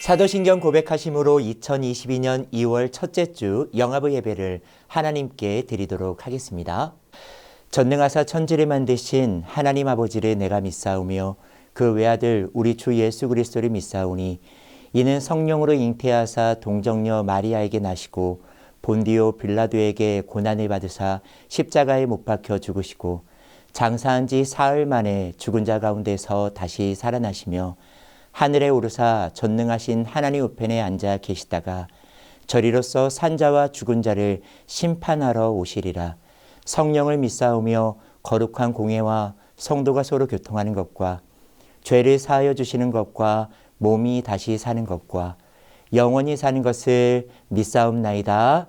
사도신경 고백하심으로 2022년 2월 첫째 주 영화부 예배를 하나님께 드리도록 하겠습니다. 전능하사 천지를 만드신 하나님 아버지를 내가 믿사오며 그 외아들 우리 주 예수 그리스도를 믿사오니 이는 성령으로 잉태하사 동정녀 마리아에게 나시고 본디오 빌라도에게 고난을 받으사 십자가에 못 박혀 죽으시고 장사한 지 사흘 만에 죽은 자 가운데서 다시 살아나시며 하늘에 오르사 전능하신 하나님 우편에 앉아 계시다가 저리로서 산자와 죽은 자를 심판하러 오시리라. 성령을 믿사오며 거룩한 공회와 성도가 서로 교통하는 것과 죄를 사하여 주시는 것과 몸이 다시 사는 것과 영원히 사는 것을 믿사옵나이다.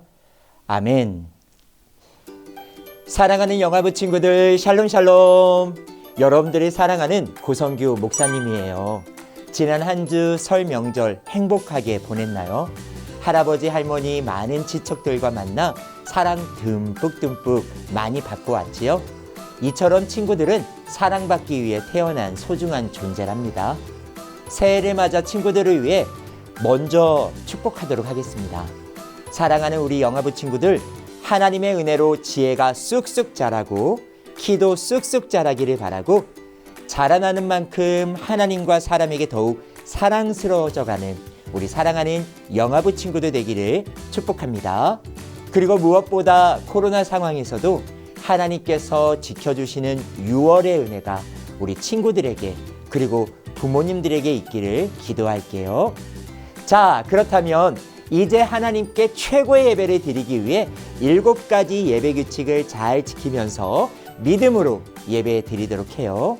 아멘. 사랑하는 영화부 친구들, 샬롬 샬롬. 여러분들이 사랑하는 고성규 목사님이에요. 지난 한 주 설 명절 행복하게 보냈나요? 할아버지 할머니 많은 친척들과 만나 사랑 듬뿍듬뿍 많이 받고 왔지요? 이처럼 친구들은 사랑받기 위해 태어난 소중한 존재랍니다. 새해를 맞아 친구들을 위해 먼저 축복하도록 하겠습니다. 사랑하는 우리 영화부 친구들, 하나님의 은혜로 지혜가 쑥쑥 자라고 키도 쑥쑥 자라기를 바라고 자라나는 만큼 하나님과 사람에게 더욱 사랑스러워져가는 우리 사랑하는 영화부 친구들 되기를 축복합니다. 그리고 무엇보다 코로나 상황에서도 하나님께서 지켜주시는 6월의 은혜가 우리 친구들에게 그리고 부모님들에게 있기를 기도할게요. 자, 그렇다면 이제 하나님께 최고의 예배를 드리기 위해 7가지 예배 규칙을 잘 지키면서 믿음으로 예배 드리도록 해요.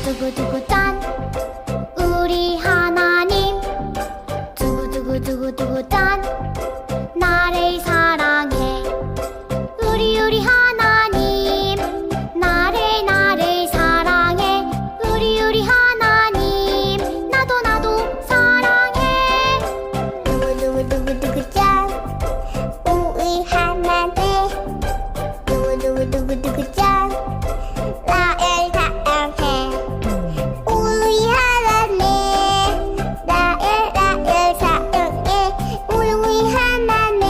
두구두구 짠 우리 하나님 두구두구 짠 나를 사랑해 우리 하나님 나를 사랑해 우리 하나님 나도 사랑해 두구두구 짠 우리 하나님 두구두구 짠 나를 사랑해 우리 하나님 나를 사랑해 우리 하나님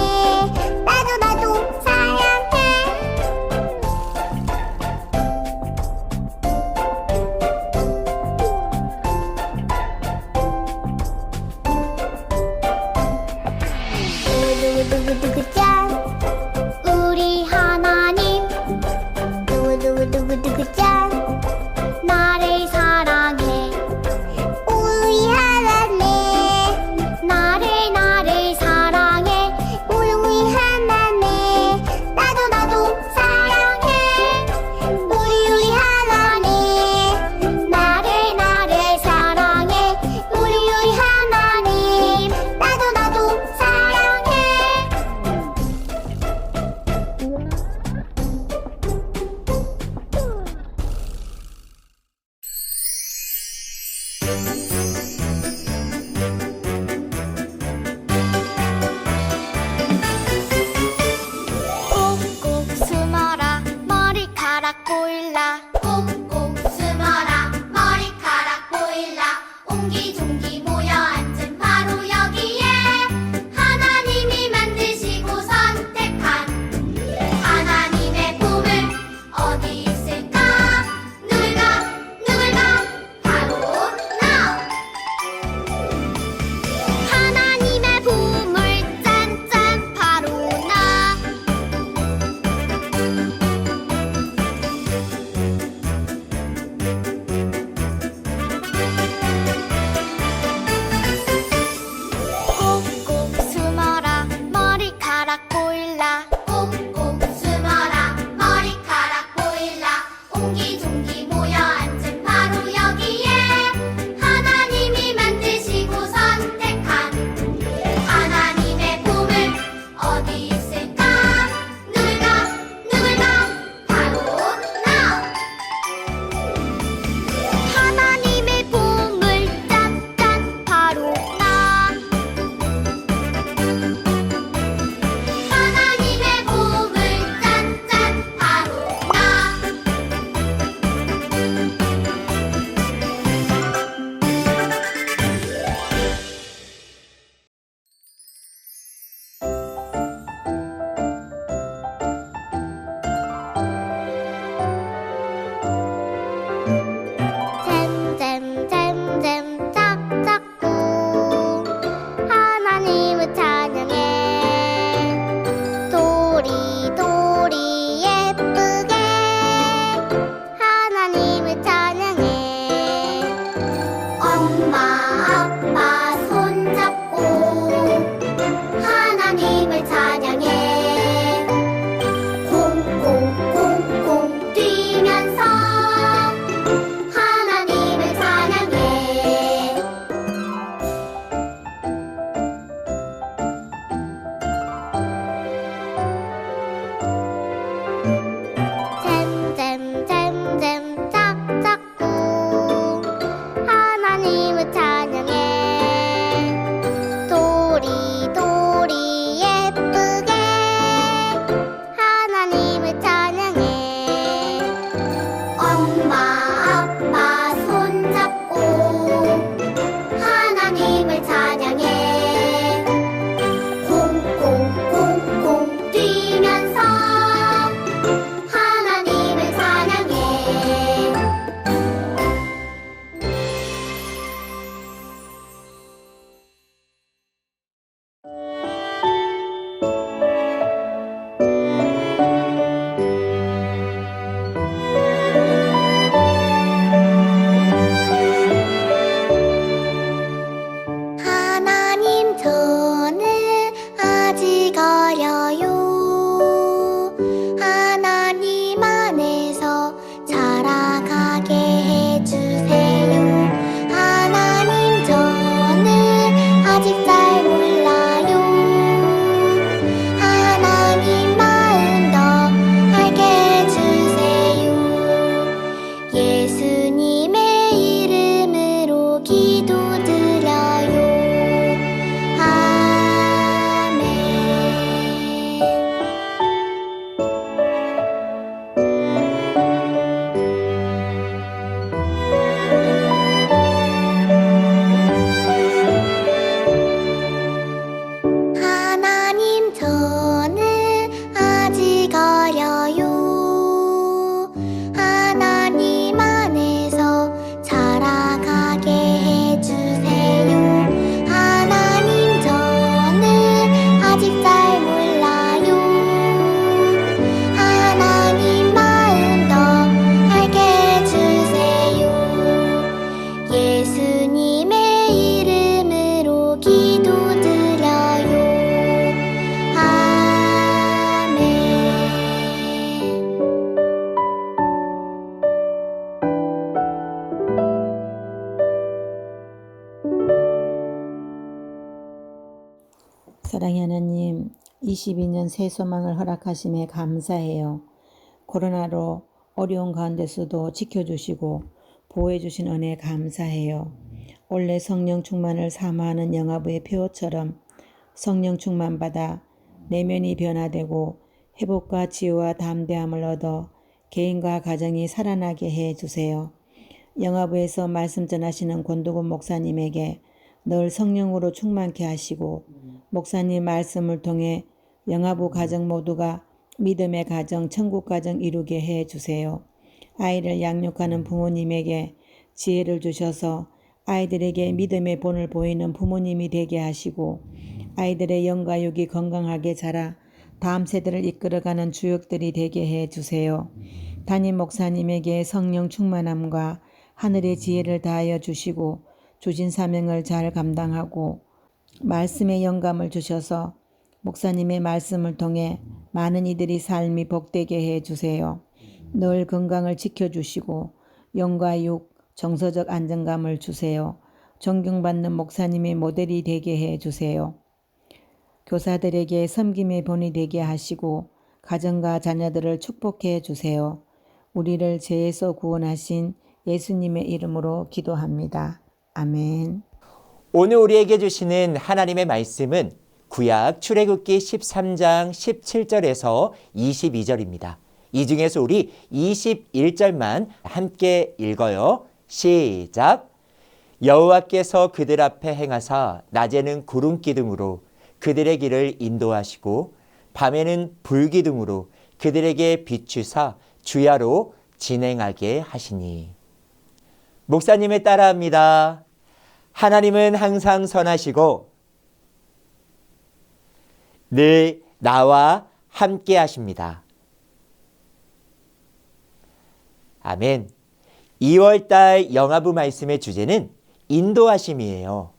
하나님 저는 아직 어려요. 하나님 안에서 자라가게 해주세요. 하나님 저는 아직 잘 몰라요. 하나님 마음 더 알게 해주세요. 예수님의 이름으로 기도드려요. 아멘. 하나님 저는 아직 어려요. 하나님 안에서 자라가게 해주세요. 하나님 저는 아직 잘 몰라요. 하나님 마음 더 알게 해주세요. 예수님의 이름으로 기도드려요. 아멘. 사랑의 하나님, 22년 새 소망을 허락하심에 감사해요. 코로나로 어려운 가운데서도 지켜주시고 보호해주신 은혜 감사해요. 올해 성령 충만을 사모하는 영화부의 표처럼 성령 충만받아 내면이 변화되고 회복과 치유와 담대함을 얻어 개인과 가정이 살아나게 해주세요. 영화부에서 말씀 전하시는 권두곤 목사님에게 늘 성령으로 충만케 하시고 목사님 말씀을 통해 영화부 가정 모두가 믿음의 가정, 천국 가정 이루게 해주세요. 아이를 양육하는 부모님에게 지혜를 주셔서 아이들에게 믿음의 본을 보이는 부모님이 되게 하시고 아이들의 영과 육이 건강하게 자라 다음 세대를 이끌어가는 주역들이 되게 해주세요. 담임 목사님에게 성령 충만함과 하늘의 지혜를 다하여 주시고 주신 사명을 잘 감당하고 말씀의 영감을 주셔서 목사님의 말씀을 통해 많은 이들이 삶이 복되게 해주세요. 늘 건강을 지켜주시고 영과 육, 정서적 안정감을 주세요. 존경받는 목사님의 모델이 되게 해주세요. 교사들에게 섬김의 본이 되게 하시고 가정과 자녀들을 축복해 주세요. 우리를 죄에서 구원하신 예수님의 이름으로 기도합니다. 아멘. 오늘 우리에게 주시는 하나님의 말씀은 구약 출애굽기 13장 17절에서 22절입니다. 이 중에서 우리 21절만 함께 읽어요. 시작. 여호와께서 그들 앞에 행하사 낮에는 구름 기둥으로 그들의 길을 인도하시고 밤에는 불 기둥으로 그들에게 비추사 주야로 진행하게 하시니. 목사님을 따라합니다. 하나님은 항상 선하시고 늘 나와 함께 하십니다. 아멘. 2월달 영화부 말씀의 주제는 인도하심이에요.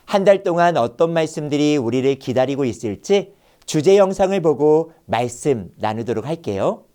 한 달 동안 어떤 말씀들이 우리를 기다리고 있을지 주제 영상을 보고 말씀 나누도록 할게요.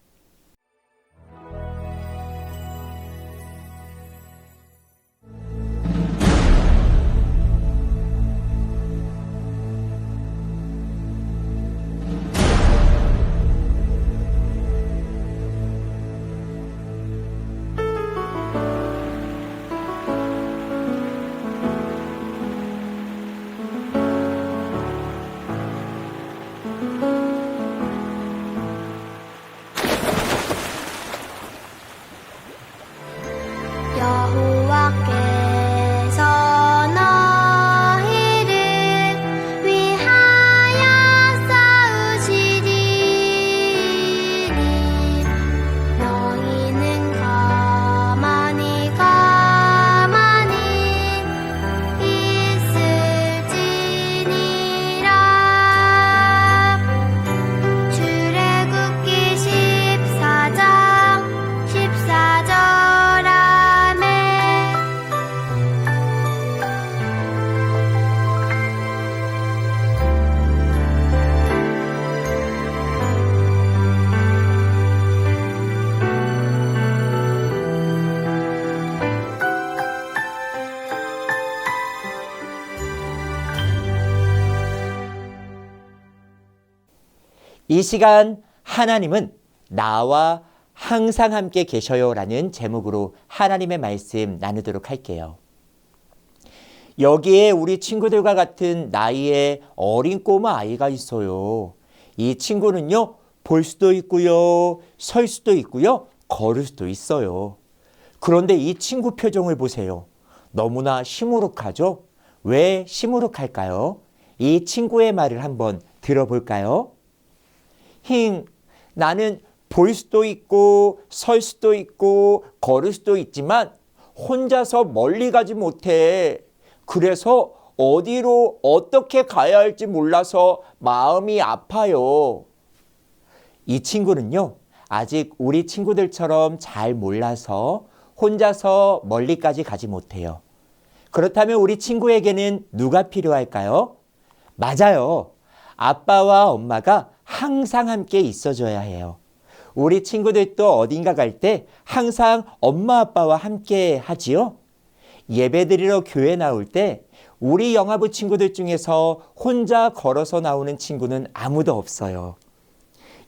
이 시간 하나님은 나와 항상 함께 계셔요 라는 제목으로 하나님의 말씀 나누도록 할게요. 여기에 우리 친구들과 같은 나이의 어린 꼬마 아이가 있어요. 이 친구는요, 볼 수도 있고요, 설 수도 있고요, 걸을 수도 있어요. 그런데 이 친구 표정을 보세요. 너무나 시무룩하죠? 왜 시무룩할까요? 이 친구의 말을 한번 들어볼까요? 나는 볼 수도 있고 설 수도 있고 걸을 수도 있지만 혼자서 멀리 가지 못해. 그래서 어디로 어떻게 가야 할지 몰라서 마음이 아파요. 이 친구는요, 아직 우리 친구들처럼 잘 몰라서 혼자서 멀리까지 가지 못해요. 그렇다면 우리 친구에게는 누가 필요할까요? 맞아요. 아빠와 엄마가 항상 함께 있어줘야 해요. 우리 친구들도 어딘가 갈 때 항상 엄마 아빠와 함께 하지요. 예배드리러 교회 나올 때 우리 영화부 친구들 중에서 혼자 걸어서 나오는 친구는 아무도 없어요.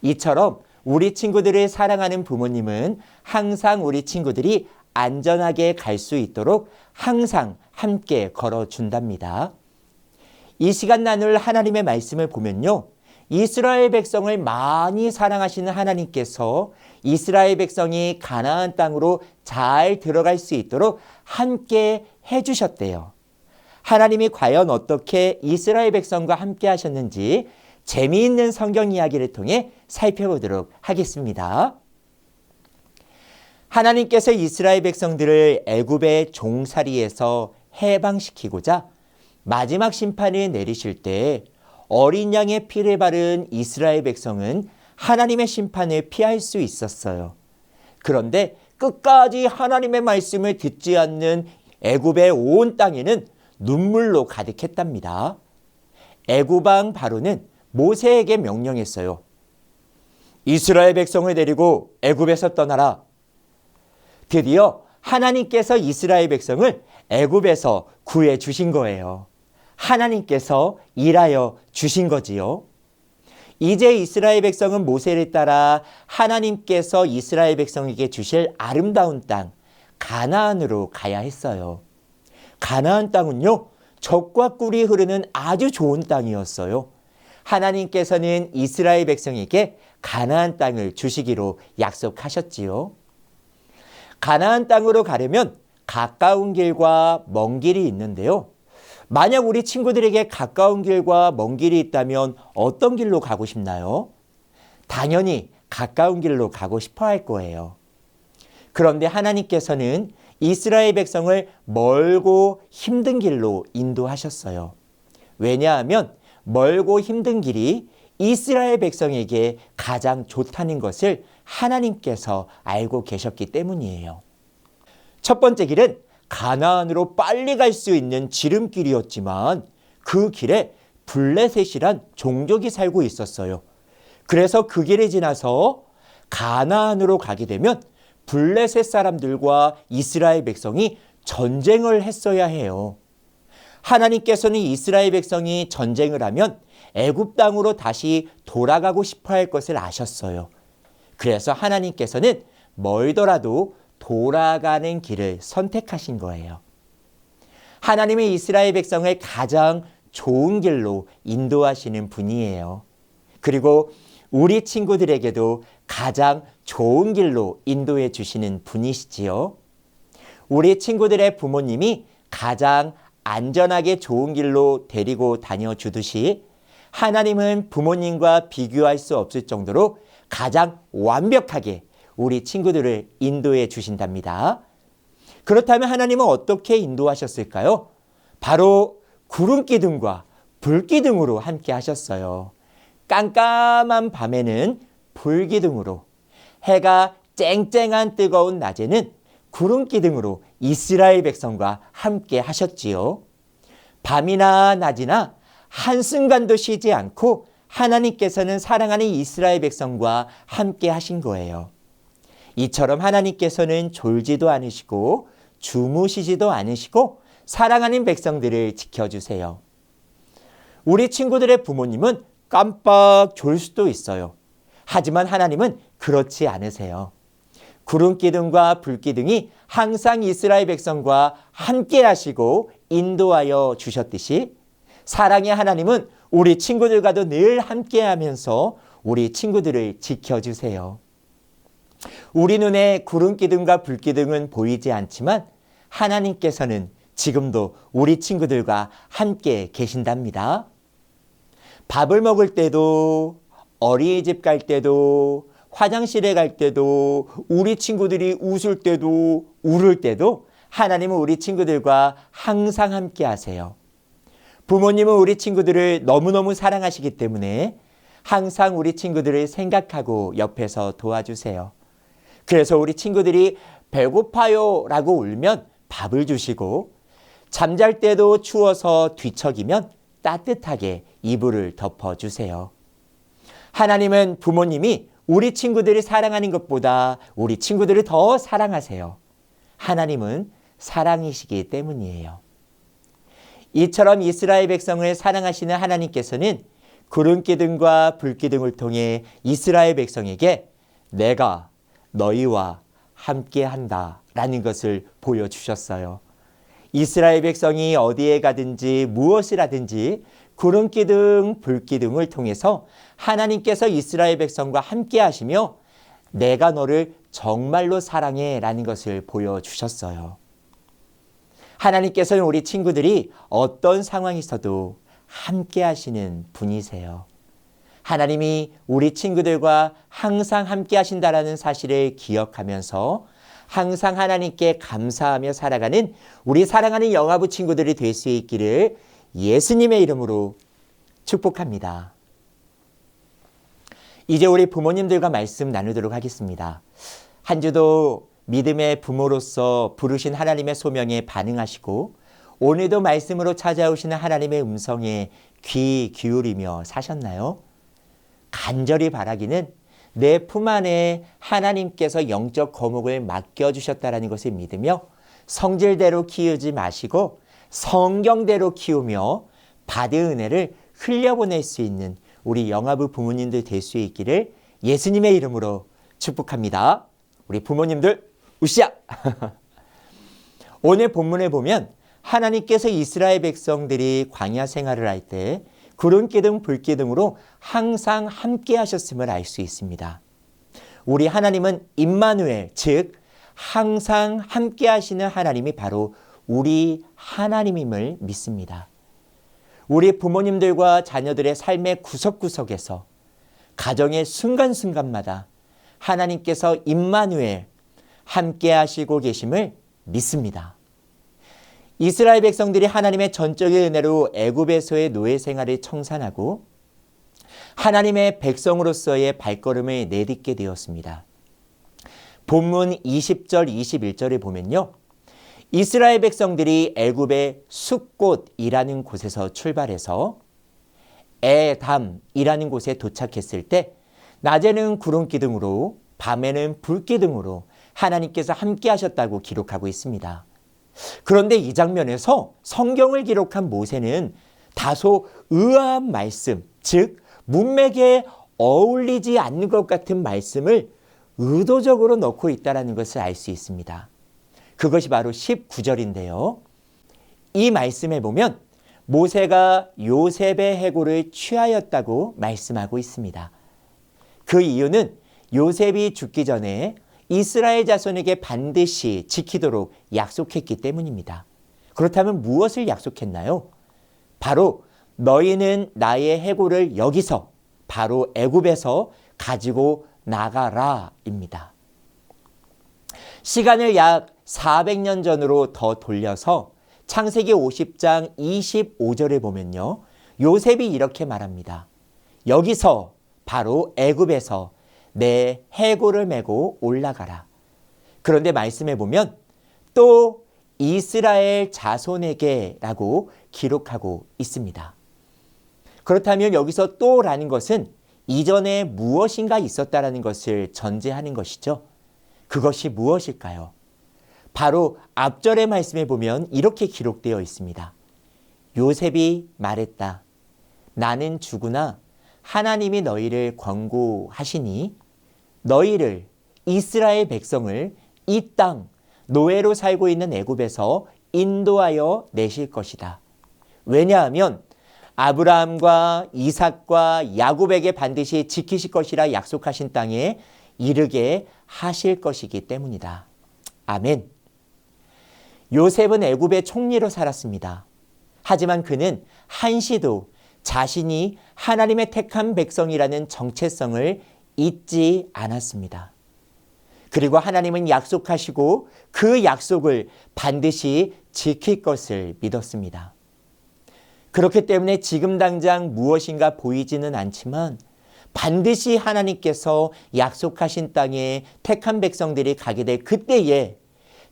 이처럼 우리 친구들을 사랑하는 부모님은 항상 우리 친구들이 안전하게 갈 수 있도록 항상 함께 걸어준답니다. 이 시간 나눌 하나님의 말씀을 보면요, 이스라엘 백성을 많이 사랑하시는 하나님께서 이스라엘 백성이 가나안 땅으로 잘 들어갈 수 있도록 함께 해주셨대요. 하나님이 과연 어떻게 이스라엘 백성과 함께 하셨는지 재미있는 성경 이야기를 통해 살펴보도록 하겠습니다. 하나님께서 이스라엘 백성들을 애굽의 종살이에서 해방시키고자 마지막 심판을 내리실 때 어린 양의 피를 바른 이스라엘 백성은 하나님의 심판을 피할 수 있었어요. 그런데 끝까지 하나님의 말씀을 듣지 않는 애굽의 온 땅에는 눈물로 가득했답니다. 애굽 왕 바로는 모세에게 명령했어요. 이스라엘 백성을 데리고 애굽에서 떠나라. 드디어 하나님께서 이스라엘 백성을 애굽에서 구해 주신 거예요. 하나님께서 일하여 주신 거지요. 이제 이스라엘 백성은 모세를 따라 하나님께서 이스라엘 백성에게 주실 아름다운 땅 가나안으로 가야 했어요. 가나안 땅은요, 젖과 꿀이 흐르는 아주 좋은 땅이었어요. 하나님께서는 이스라엘 백성에게 가나안 땅을 주시기로 약속하셨지요. 가나안 땅으로 가려면 가까운 길과 먼 길이 있는데요. 만약 우리 친구들에게 가까운 길과 먼 길이 있다면 어떤 길로 가고 싶나요? 당연히 가까운 길로 가고 싶어 할 거예요. 그런데 하나님께서는 이스라엘 백성을 멀고 힘든 길로 인도하셨어요. 왜냐하면 멀고 힘든 길이 이스라엘 백성에게 가장 좋다는 것을 하나님께서 알고 계셨기 때문이에요. 첫 번째 길은 가나안으로 빨리 갈 수 있는 지름길이었지만 그 길에 블레셋이란 종족이 살고 있었어요. 그래서 그 길을 지나서 가나안으로 가게 되면 블레셋 사람들과 이스라엘 백성이 전쟁을 했어야 해요. 하나님께서는 이스라엘 백성이 전쟁을 하면 애굽 땅으로 다시 돌아가고 싶어 할 것을 아셨어요. 그래서 하나님께서는 멀더라도 돌아가는 길을 선택하신 거예요. 하나님은 이스라엘 백성을 가장 좋은 길로 인도하시는 분이에요. 그리고 우리 친구들에게도 가장 좋은 길로 인도해 주시는 분이시지요. 우리 친구들의 부모님이 가장 안전하게 좋은 길로 데리고 다녀 주듯이 하나님은 부모님과 비교할 수 없을 정도로 가장 완벽하게 우리 친구들을 인도해 주신답니다. 그렇다면 하나님은 어떻게 인도하셨을까요? 바로 구름 기둥과 불 기둥으로 함께 하셨어요. 깜깜한 밤에는 불 기둥으로, 해가 쨍쨍한 뜨거운 낮에는 구름 기둥으로 이스라엘 백성과 함께 하셨지요. 밤이나 낮이나 한순간도 쉬지 않고 하나님께서는 사랑하는 이스라엘 백성과 함께 하신 거예요. 이처럼 하나님께서는 졸지도 않으시고 주무시지도 않으시고 사랑하는 백성들을 지켜주세요. 우리 친구들의 부모님은 깜빡 졸 수도 있어요. 하지만 하나님은 그렇지 않으세요. 구름기둥과 불기둥이 항상 이스라엘 백성과 함께 하시고 인도하여 주셨듯이 사랑의 하나님은 우리 친구들과도 늘 함께 하면서 우리 친구들을 지켜주세요. 우리 눈에 구름기둥과 불기둥은 보이지 않지만 하나님께서는 지금도 우리 친구들과 함께 계신답니다. 밥을 먹을 때도, 어린이집 갈 때도, 화장실에 갈 때도, 우리 친구들이 웃을 때도, 울을 때도 하나님은 우리 친구들과 항상 함께 하세요. 부모님은 우리 친구들을 너무너무 사랑하시기 때문에 항상 우리 친구들을 생각하고 옆에서 도와주세요. 그래서 우리 친구들이 배고파요 라고 울면 밥을 주시고, 잠잘 때도 추워서 뒤척이면 따뜻하게 이불을 덮어주세요. 하나님은 부모님이 우리 친구들을 사랑하는 것보다 우리 친구들을 더 사랑하세요. 하나님은 사랑이시기 때문이에요. 이처럼 이스라엘 백성을 사랑하시는 하나님께서는 구름기둥과 불기둥을 통해 이스라엘 백성에게 내가 너희와 함께한다 라는 것을 보여주셨어요. 이스라엘 백성이 어디에 가든지 무엇을 하든지 구름기둥, 불기둥을 통해서 하나님께서 이스라엘 백성과 함께 하시며 내가 너를 정말로 사랑해 라는 것을 보여주셨어요. 하나님께서는 우리 친구들이 어떤 상황이 있어도 함께 하시는 분이세요. 하나님이 우리 친구들과 항상 함께 하신다라는 사실을 기억하면서 항상 하나님께 감사하며 살아가는 우리 사랑하는 영아부 친구들이 될 수 있기를 예수님의 이름으로 축복합니다. 이제 우리 부모님들과 말씀 나누도록 하겠습니다. 한 주도 믿음의 부모로서 부르신 하나님의 소명에 반응하시고 오늘도 말씀으로 찾아오시는 하나님의 음성에 귀 기울이며 사셨나요? 간절히 바라기는 내 품 안에 하나님께서 영적 거목을 맡겨주셨다는 것을 믿으며 성질대로 키우지 마시고 성경대로 키우며 받은 은혜를 흘려보낼 수 있는 우리 영아부 부모님들 될 수 있기를 예수님의 이름으로 축복합니다. 우리 부모님들 우시아! 오늘 본문에 보면 하나님께서 이스라엘 백성들이 광야 생활을 할 때 구름기둥 불기둥으로 항상 함께 하셨음을 알 수 있습니다. 우리 하나님은 임마누엘, 즉 항상 함께 하시는 하나님이 바로 우리 하나님임을 믿습니다. 우리 부모님들과 자녀들의 삶의 구석구석에서 가정의 순간순간마다 하나님께서 임마누엘 함께 하시고 계심을 믿습니다. 이스라엘 백성들이 하나님의 전적인 은혜로 애굽에서의 노예 생활을 청산하고 하나님의 백성으로서의 발걸음을 내딛게 되었습니다. 본문 20절 21절에 보면요. 이스라엘 백성들이 애굽의 숫곳이라는 곳에서 출발해서 에담이라는 곳에 도착했을 때 낮에는 구름기둥으로 밤에는 불기둥으로 하나님께서 함께 하셨다고 기록하고 있습니다. 그런데 이 장면에서 성경을 기록한 모세는 다소 의아한 말씀, 즉 문맥에 어울리지 않는 것 같은 말씀을 의도적으로 넣고 있다는 것을 알 수 있습니다. 그것이 바로 19절인데요. 이 말씀에 보면 모세가 요셉의 해골을 취하였다고 말씀하고 있습니다. 그 이유는 요셉이 죽기 전에 이스라엘 자손에게 반드시 지키도록 약속했기 때문입니다. 그렇다면 무엇을 약속했나요? 바로 너희는 나의 해골을 여기서 바로 애굽에서 가지고 나가라입니다. 시간을 약 400년 전으로 더 돌려서 창세기 50장 25절에 보면요. 요셉이 이렇게 말합니다. 여기서 바로 애굽에서 내 해골을 메고 올라가라. 그런데 말씀해 보면 또 이스라엘 자손에게라고 기록하고 있습니다. 그렇다면 여기서 또라는 것은 이전에 무엇인가 있었다라는 것을 전제하는 것이죠. 그것이 무엇일까요? 바로 앞절의 말씀에 보면 이렇게 기록되어 있습니다. 요셉이 말했다. 나는 죽으나 하나님이 너희를 권고하시니 너희를 이스라엘 백성을 이 땅 노예로 살고 있는 애굽에서 인도하여 내실 것이다. 왜냐하면 아브라함과 이삭과 야곱에게 반드시 지키실 것이라 약속하신 땅에 이르게 하실 것이기 때문이다. 아멘. 요셉은 애굽의 총리로 살았습니다. 하지만 그는 한시도 자신이 하나님의 택한 백성이라는 정체성을 잊지 않았습니다. 그리고 하나님은 약속하시고 그 약속을 반드시 지킬 것을 믿었습니다. 그렇기 때문에 지금 당장 무엇인가 보이지는 않지만 반드시 하나님께서 약속하신 땅에 택한 백성들이 가게 될 그때에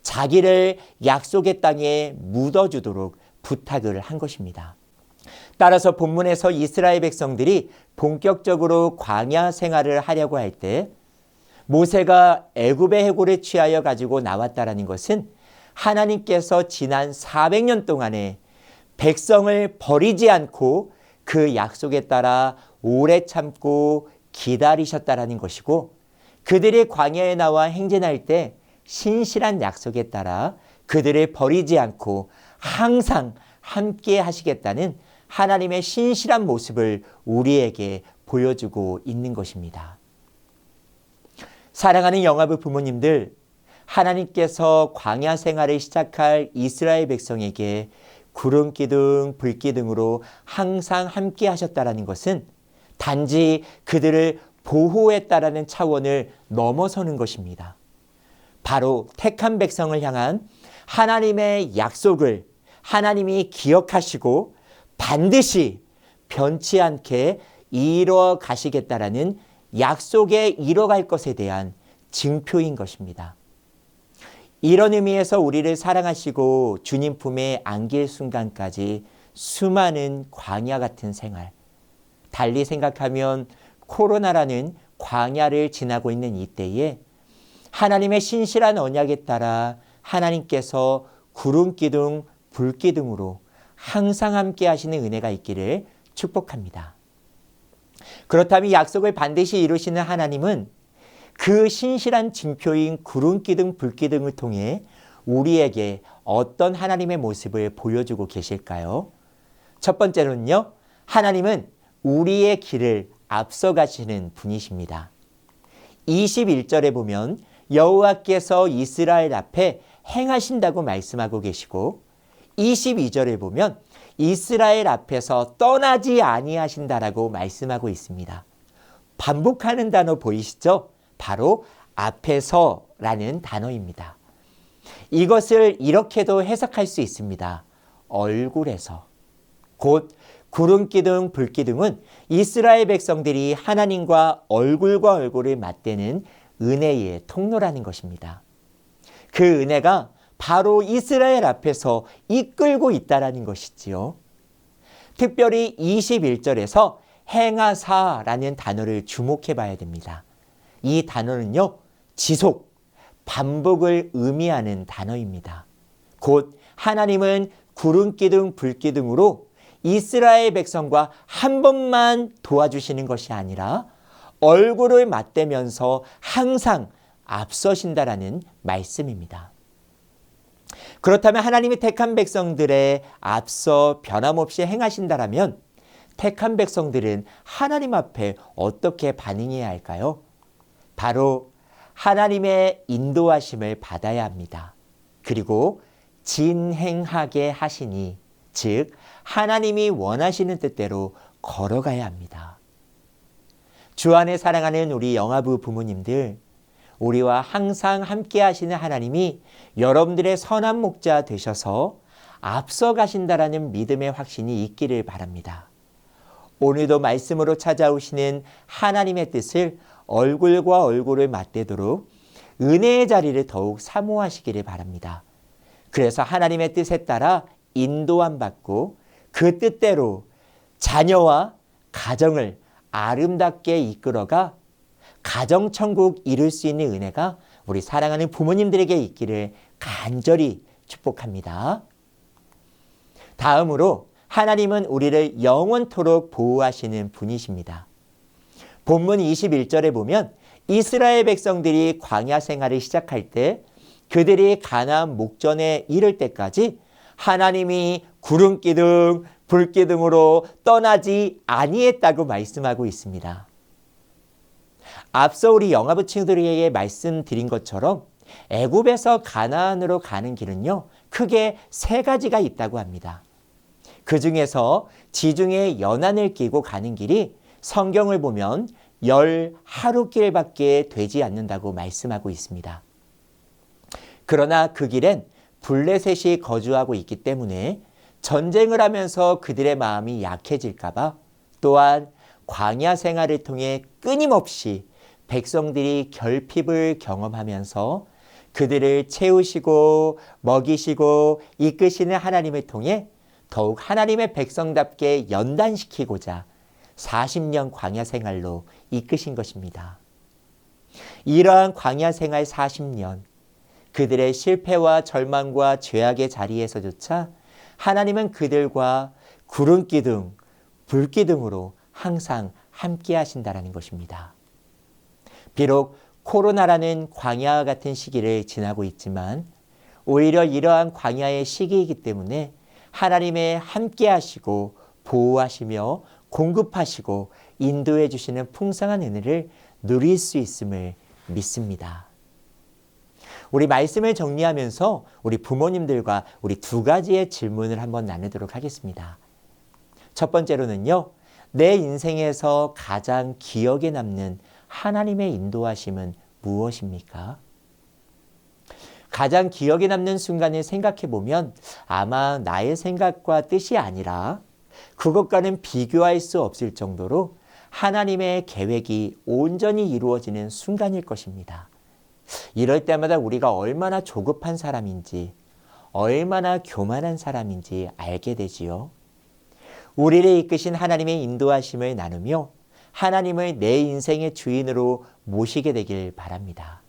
자기를 약속의 땅에 묻어주도록 부탁을 한 것입니다. 따라서 본문에서 이스라엘 백성들이 본격적으로 광야 생활을 하려고 할 때 모세가 애굽의 해골을 취하여 가지고 나왔다라는 것은 하나님께서 지난 400년 동안에 백성을 버리지 않고 그 약속에 따라 오래 참고 기다리셨다라는 것이고 그들이 광야에 나와 행진할 때 신실한 약속에 따라 그들을 버리지 않고 항상 함께 하시겠다는 하나님의 신실한 모습을 우리에게 보여주고 있는 것입니다. 사랑하는 영아부 부모님들, 하나님께서 광야 생활을 시작할 이스라엘 백성에게 구름 기둥, 불 기둥으로 항상 함께 하셨다라는 것은 단지 그들을 보호했다라는 차원을 넘어서는 것입니다. 바로 택한 백성을 향한 하나님의 약속을 하나님이 기억하시고 반드시 변치 않게 이루어 가시겠다라는 약속에 이뤄갈 것에 대한 증표인 것입니다. 이런 의미에서 우리를 사랑하시고 주님 품에 안길 순간까지 수많은 광야 같은 생활, 달리 생각하면 코로나라는 광야를 지나고 있는 이때에 하나님의 신실한 언약에 따라 하나님께서 구름 기둥, 불 기둥으로 항상 함께 하시는 은혜가 있기를 축복합니다. 그렇다면 약속을 반드시 이루시는 하나님은 그 신실한 징표인 구름 기둥, 불 기둥을 통해 우리에게 어떤 하나님의 모습을 보여주고 계실까요? 첫 번째로는요, 하나님은 우리의 길을 앞서가시는 분이십니다. 21절에 보면 여호와께서 이스라엘 앞에 행하신다고 말씀하고 계시고 22절에 보면 이스라엘 앞에서 떠나지 아니하신다라고 말씀하고 있습니다. 반복하는 단어 보이시죠? 바로 앞에서라는 단어입니다. 이것을 이렇게도 해석할 수 있습니다. 얼굴에서. 곧 구름 기둥, 불 기둥은 이스라엘 백성들이 하나님과 얼굴을 맞대는 은혜의 통로라는 것입니다. 그 은혜가 바로 이스라엘 앞에서 이끌고 있다라는 것이지요. 특별히 21절에서 행하사라는 단어를 주목해 봐야 됩니다. 이 단어는요, 지속, 반복을 의미하는 단어입니다. 곧 하나님은 구름 기둥, 불 기둥으로 이스라엘 백성과 한 번만 도와주시는 것이 아니라 얼굴을 맞대면서 항상 앞서신다라는 말씀입니다. 그렇다면 하나님이 택한 백성들의 앞서 변함없이 행하신다라면 택한 백성들은 하나님 앞에 어떻게 반응해야 할까요? 바로 하나님의 인도하심을 받아야 합니다. 그리고 진행하게 하시니, 즉 하나님이 원하시는 뜻대로 걸어가야 합니다. 주 안에 사랑하는 우리 영아부 부모님들, 우리와 항상 함께 하시는 하나님이 여러분들의 선한 목자 되셔서 앞서 가신다라는 믿음의 확신이 있기를 바랍니다. 오늘도 말씀으로 찾아오시는 하나님의 뜻을 얼굴과 얼굴을 맞대도록 은혜의 자리를 더욱 사모하시기를 바랍니다. 그래서 하나님의 뜻에 따라 인도함 받고 그 뜻대로 자녀와 가정을 아름답게 이끌어가 가정천국 이룰 수 있는 은혜가 우리 사랑하는 부모님들에게 있기를 간절히 축복합니다. 다음으로 하나님은 우리를 영원토록 보호하시는 분이십니다. 본문 21절에 보면 이스라엘 백성들이 광야 생활을 시작할 때 그들이 가나안 목전에 이를 때까지 하나님이 구름 기둥, 불 기둥으로 떠나지 아니했다고 말씀하고 있습니다. 앞서 우리 영화부 친구들에게 말씀드린 것처럼 애굽에서 가나안으로 가는 길은요, 크게 세 가지가 있다고 합니다. 그 중에서 지중해 연안을 끼고 가는 길이 성경을 보면 10하루길밖에 되지 않는다고 말씀하고 있습니다. 그러나 그 길엔 블레셋이 거주하고 있기 때문에 전쟁을 하면서 그들의 마음이 약해질까 봐, 또한 광야 생활을 통해 끊임없이 백성들이 결핍을 경험하면서 그들을 채우시고 먹이시고 이끄시는 하나님을 통해 더욱 하나님의 백성답게 연단시키고자 40년 광야 생활로 이끄신 것입니다. 이러한 광야 생활 40년, 그들의 실패와 절망과 죄악의 자리에서조차 하나님은 그들과 구름 기둥, 불 기둥으로 항상 함께 하신다라는 것입니다. 비록 코로나라는 광야와 같은 시기를 지나고 있지만 오히려 이러한 광야의 시기이기 때문에 하나님의 함께 하시고 보호하시며 공급하시고 인도해 주시는 풍성한 은혜를 누릴 수 있음을 믿습니다. 우리 말씀을 정리하면서 우리 부모님들과 우리 두 가지의 질문을 한번 나누도록 하겠습니다. 첫 번째로는요, 내 인생에서 가장 기억에 남는 하나님의 인도하심은 무엇입니까? 가장 기억에 남는 순간을 생각해 보면 아마 나의 생각과 뜻이 아니라 그것과는 비교할 수 없을 정도로 하나님의 계획이 온전히 이루어지는 순간일 것입니다. 이럴 때마다 우리가 얼마나 조급한 사람인지, 얼마나 교만한 사람인지 알게 되지요. 우리를 이끄신 하나님의 인도하심을 나누며 하나님을 내 인생의 주인으로 모시게 되길 바랍니다.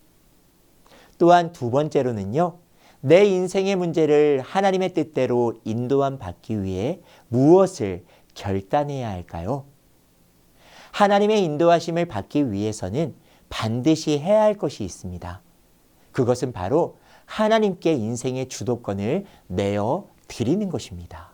또한 두 번째로는요, 내 인생의 문제를 하나님의 뜻대로 인도함 받기 위해 무엇을 결단해야 할까요? 하나님의 인도하심을 받기 위해서는 반드시 해야 할 것이 있습니다. 그것은 바로 하나님께 인생의 주도권을 내어 드리는 것입니다.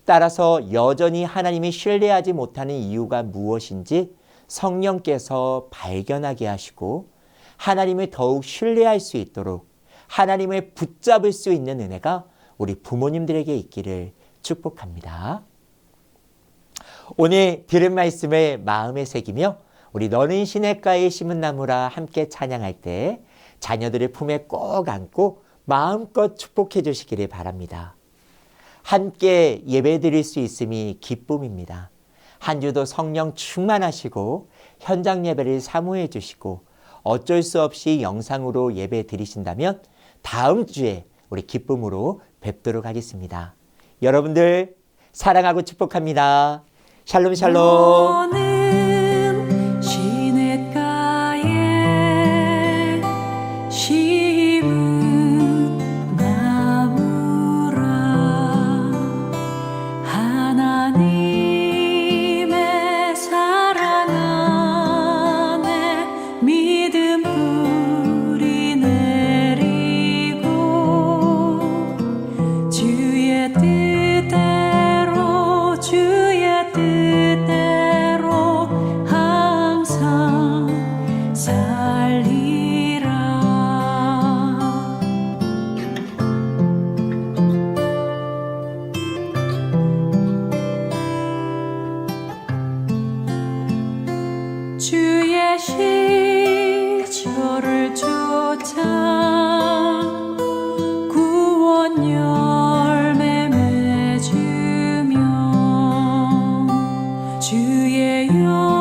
따라서 여전히 하나님이 신뢰하지 못하는 이유가 무엇인지 성령께서 발견하게 하시고 하나님을 더욱 신뢰할 수 있도록 하나님을 붙잡을 수 있는 은혜가 우리 부모님들에게 있기를 축복합니다. 오늘 들은 말씀을 마음에 새기며 우리 너는 시냇가에 심은 나무라 함께 찬양할 때 자녀들의 품에 꼭 안고 마음껏 축복해 주시기를 바랍니다. 함께 예배 드릴 수 있음이 기쁨입니다. 한 주도 성령 충만하시고 현장 예배를 사모해 주시고 어쩔 수 없이 영상으로 예배 드리신다면 다음 주에 우리 기쁨으로 뵙도록 하겠습니다. 여러분들 사랑하고 축복합니다. 샬롬 샬롬. 너는 시냇가에 심은 나무라 하나님의 사랑 안에 믿음 뿌리 내리고 주의 뜻대로 항상 살리라. 주의 시초를 쫓아 구원 열매 맺으며 주의 영